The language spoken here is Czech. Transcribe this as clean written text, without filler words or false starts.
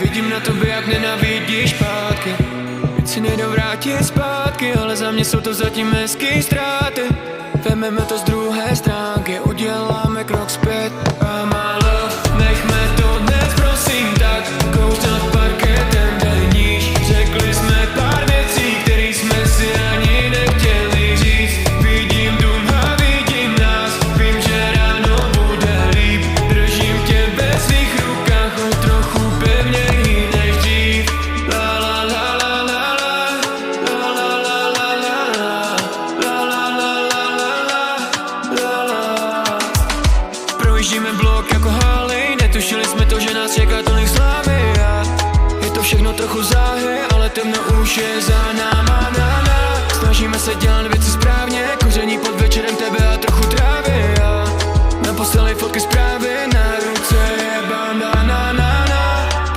Vidím na tobě, jak nenavidíš pátky. Teď si nejdou vrátit zpátky, ale za mě jsou to zatím hezký ztráty. Vememe to z druhé stránky, uděláme krok zpět. A má love, nechme to dnes prosím tak. Kouř nad parketem, dej níž. Řekli jsme pár věcí, který jsme si ani nechtěli říct. Vidím dům a vidím nás, vím, že ráno bude líp. Držím tě ve svých rukách, o trochu pevněji než dřív. La la la la la la, la la la la la, la la la la la la. Projíždíme blok jako haly, netušili jsme to, že nás čeká tolik slávy. Je to všechno trochu záhy, ale temno už je za